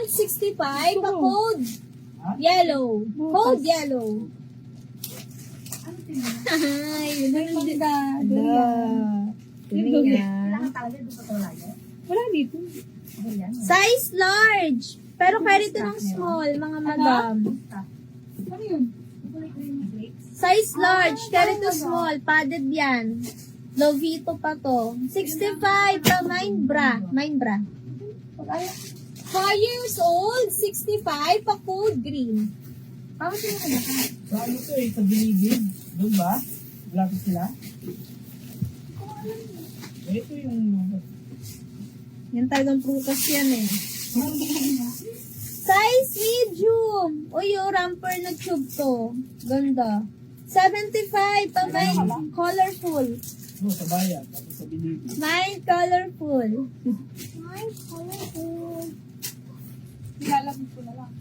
165 pa code. Yellow. Code yellow. Ay, yun ang ganda. Wala dito. Size large. Pero carry ito ng small, mga madam. Ano yun? Size large, carry to small. Padded yan. Lovito pa to. 65 pa mine bra. 5 years old, 65 pa code green. Bakit yung nakanak? Sa ano to eh, sa Bilibid. Doon ba? Lapit sila? Ito yung... Yan talagang prutas yan eh. Size medium. Uy, yung ramper na tube to. Ganda. 75 pa mine colorful. No, sa bayan. Tapos sa Bilibid. Mine colorful. Mine colorful. Nilalabas ko na lang.